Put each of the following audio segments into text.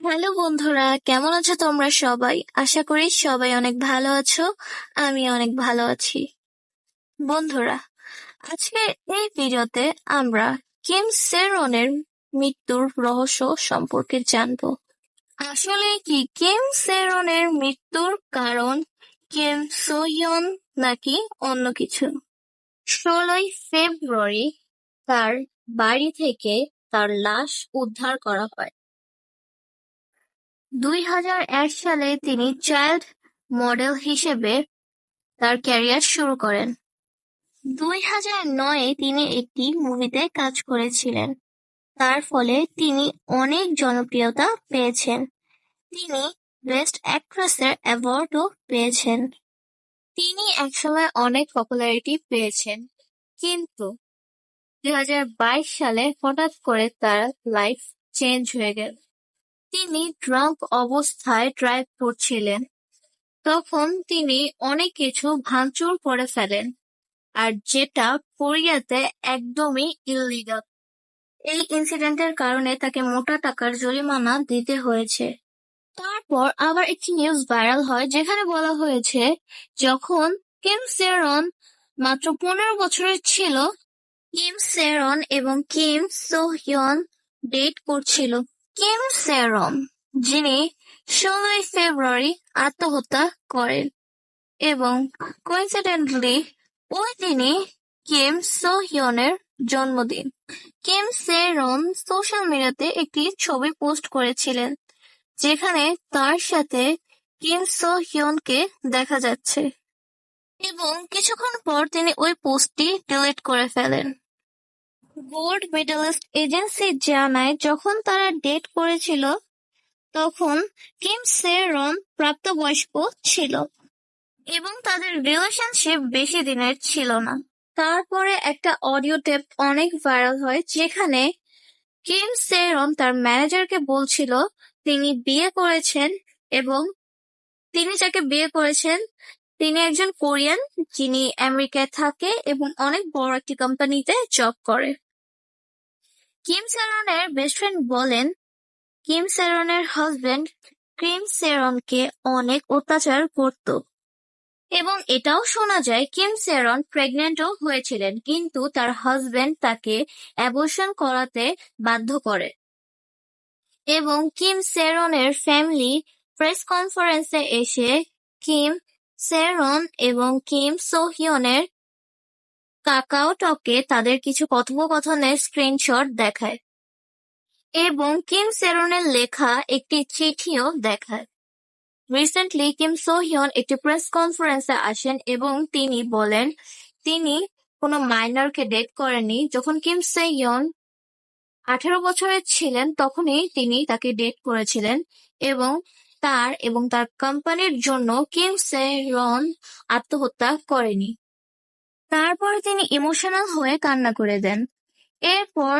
Hello বন্ধুরা, কেমন আছো তোমরা সবাই? আশা করি সবাই অনেক ভালো আছো। আমি অনেক ভালো আছি। বন্ধুরা, আজকে এই ভিডিওতে আমরা কিম সেরনের মৃত্যুর রহস্য সম্পর্কে জানবো। আসলে কি কিম সেরনের মৃত্যুর কারণ কিম সোহিয়ন নাকি অন্য কিছু? 16ই ফেব্রুয়ারি তার বাড়ি থেকে তার লাশ উদ্ধার করা হয়। 2001 সালে তিনি চাইল্ড মডেল হিসেবে তার ক্যারিয়ার শুরু করেন। 2009-এ তিনি একটি মুভিতে কাজ করেছিলেন, তার ফলে তিনি অনেক জনপ্রিয়তা পেয়েছেন। তিনি বেস্ট অ্যাক্ট্রেসের অ্যাওয়ার্ডও পেয়েছেন। তিনি একসময় অনেক পপুলারিটি পেয়েছেন, কিন্তু 2022 সালে হঠাৎ করে তার লাইফ চেঞ্জ হয়ে গেল। তিনি ড্রাঙ্ক অবস্থায় ড্রাইভ করছিলেন। তখন তিনি অনেক কিছু ভাঙচুর করে ফেলেন, আর যেটা কোরিয়াতে একদমই ইললিগাল। এই ইনসিডেন্টের কারণে তাকে মোটা টাকার জরিমানা দিতে হয়েছে। তারপর আবার একটি নিউজ ভাইরাল হয় যেখানে বলা হয়েছে যখন কিম সেরন মাত্র 15 বছরের ছিল, কিম সেরন এবং কিম সো হিয়ন ডেট করছিল। কিম সেরন, যিনি 16ই ফেব্রুয়ারি আত্মহত্যা করেন, এবং কোইন্সিডেন্টালি ওই দিনই কিম সো হিয়নের জন্মদিন। কিম সেরন সোশ্যাল মিডিয়াতে একটি ছবি পোস্ট করেছিলেন যেখানে তার সাথে কিম সো হিয়নকে দেখা যাচ্ছে, এবং কিছুক্ষণ পর তিনি ওই পোস্টটি ডিলিট করে ফেলেন। গোল্ড মেডালিস্ট এজেন্সি জানায় যখন তারা ডেট করেছিল তখন কিম সেরন প্রাপ্তবয়স্ক ছিল এবং তাদের রিলেশনশিপ বেশি দিনের ছিল না। তারপরে একটা অডিও টেপ অনেক ভাইরাল হয় যেখানে কিম সেরন তার ম্যানেজারকে বলছিল তিনি বিয়ে করেছেন, এবং তিনি যাকে বিয়ে করেছেন তিনি একজন কোরিয়ান যিনি আমেরিকায় থাকে এবং অনেক বড় একটি কোম্পানিতে জব করে। কিম সেরনের বেস্ট ফ্রেন্ড বলেন কিম সেরনের হাজবেন্ড কিম সেরনকে অনেক অত্যাচার করত, এবং এটাও শোনা যায় কিম সেরন প্রেগন্যান্টও হয়েছিলেন, কিন্তু তার হাজবেন্ড তাকে অ্যাবর্শন করাতে বাধ্য করে। এবং কিম সেরনের ফ্যামিলি প্রেস কনফারেন্সে এসে কিম সেরন এবং কিম সো হিয়নের কাকাওটকে তাদের কিছু কথোপকথনের স্ক্রিনশট দেখায়, এবং কিম সেরনের লেখা একটি চিঠিও দেখায়। রিসেন্টলি কিম সো হিয়ন একটি প্রেস কনফারেন্সে আসেন এবং তিনি বলেন তিনি কোনো মাইনরকে ডেট করেননি। যখন কিম সে হিয়ন 18 বছরের ছিলেন তখনই তিনি তাকে ডেট করেছিলেন, এবং তার কোম্পানির জন্য কিম সে রন আত্মহত্যা করেনি। তারপরে তিনি ইমোশনাল হয়ে কান্না করে দেন। এরপর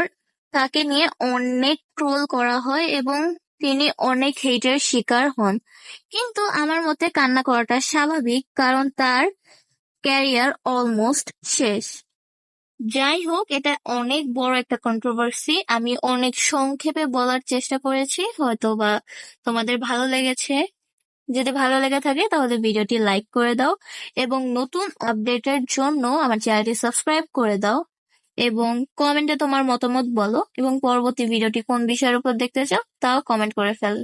তাকে নিয়ে অনেক ট্রোল করা হয় এবং তিনি অনেক হেটের শিকার হন, কিন্তু আমার মতে কান্না করাটা স্বাভাবিক, কারণ তার ক্যারিয়ার অলমোস্ট শেষ। যাই হোক, এটা অনেক বড় একটা কন্ট্রোভার্সি। আমি অনেক সংক্ষেপে বলার চেষ্টা করেছি, হয়তো বা তোমাদের ভালো লেগেছে। যদি ভালো লেগে থাকে তাহলে ভিডিওটি লাইক করে দাও, এবং নতুন আপডেটের জন্য আমার চ্যানেলটি সাবস্ক্রাইব করে দাও, এবং কমেন্টে তোমার মতামত বলো, এবং পরবর্তী ভিডিওটি কোন বিষয়ের উপর দেখতে চাও তাও কমেন্ট করে ফেল।